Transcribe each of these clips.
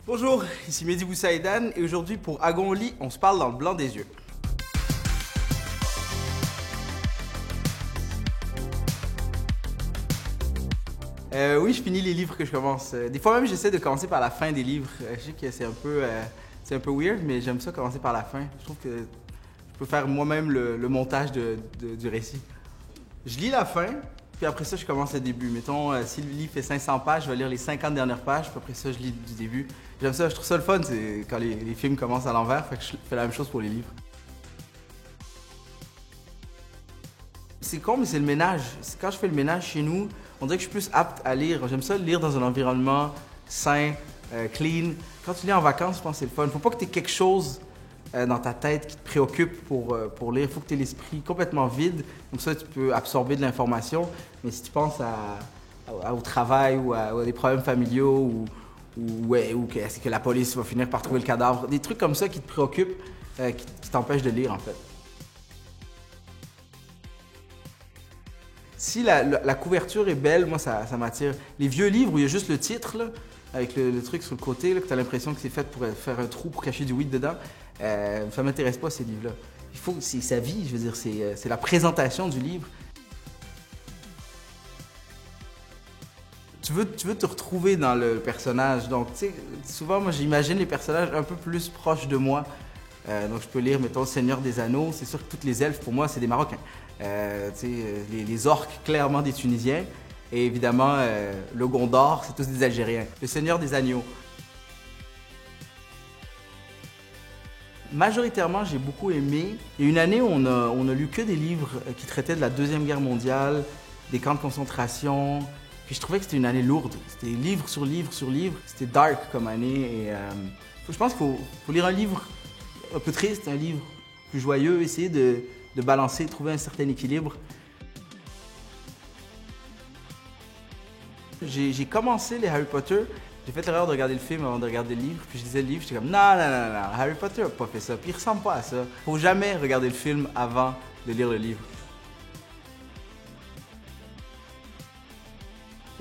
Bonjour, ici Mehdi Boussaïdan et aujourd'hui pour Agon au lit, on se parle dans le blanc des yeux. Oui, je finis les livres que je commence. Des fois même, j'essaie de commencer par la fin des livres. Je sais que c'est un peu weird, mais j'aime ça commencer par la fin. Je trouve que je peux faire moi-même le montage du récit. Je lis la fin, puis après ça, je commence le début. Mettons, si le livre fait 500 pages, je vais lire les 50 dernières pages, puis après ça, je lis du début. J'aime ça, je trouve ça le fun, c'est quand les films commencent à l'envers, fait que je fais la même chose pour les livres. C'est con, mais c'est le ménage. Quand je fais le ménage chez nous, on dirait que je suis plus apte à lire. J'aime ça lire dans un environnement sain, clean. Quand tu lis en vacances, je pense que c'est le fun. Faut pas que tu aies quelque chose dans ta tête qui te préoccupe pour lire. Faut que tu aies l'esprit complètement vide. Comme ça, tu peux absorber de l'information. Mais si tu penses au travail ou à des problèmes familiaux ou que, est-ce que la police va finir par trouver le cadavre, des trucs comme ça qui te préoccupent, qui t'empêchent de lire en fait. Si la couverture est belle, moi ça m'attire. Les vieux livres où il y a juste le titre, là, avec le truc sur le côté, là, que tu as l'impression que c'est fait pour faire un trou pour cacher du weed dedans, ça m'intéresse pas ces livres-là. C'est sa vie, je veux dire, c'est la présentation du livre. Tu veux te retrouver dans le personnage, donc tu sais, souvent moi j'imagine les personnages un peu plus proches de moi. Donc je peux lire, mettons, Seigneur des Anneaux. C'est sûr que toutes les elfes, pour moi, c'est des Marocains. Les orques, clairement des Tunisiens. Et évidemment, le Gondor, c'est tous des Algériens. Le Seigneur des Agneaux. Majoritairement, j'ai beaucoup aimé. Il y a une année où on a lu que des livres qui traitaient de la Deuxième Guerre mondiale, des camps de concentration. Puis je trouvais que c'était une année lourde. C'était livre sur livre sur livre. C'était dark comme année. Et je pense qu'il faut lire un livre un peu triste, un livre plus joyeux, essayer de balancer, trouver un certain équilibre. J'ai commencé les Harry Potter, j'ai fait l'erreur de regarder le film avant de regarder le livre, puis je lisais le livre, j'étais comme non, non, non, non, Harry Potter n'a pas fait ça, puis il ressemble pas à ça. Faut jamais regarder le film avant de lire le livre.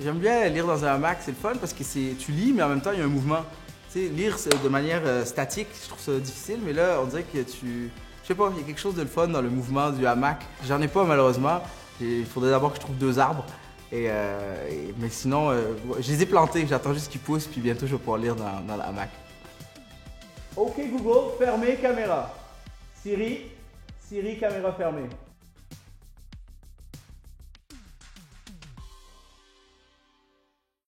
J'aime bien lire dans un hamac, c'est le fun parce que tu lis, mais en même temps, il y a un mouvement. Tu sais, lire de manière statique, je trouve ça difficile, mais là, on dirait que je sais pas, il y a quelque chose de le fun dans le mouvement du hamac. J'en ai pas, malheureusement. Il faudrait d'abord que je trouve 2 arbres. Mais sinon, je les ai plantés, j'attends juste qu'ils poussent, puis bientôt, je vais pouvoir lire dans le hamac. OK, Google, fermez caméra. Siri, caméra fermée.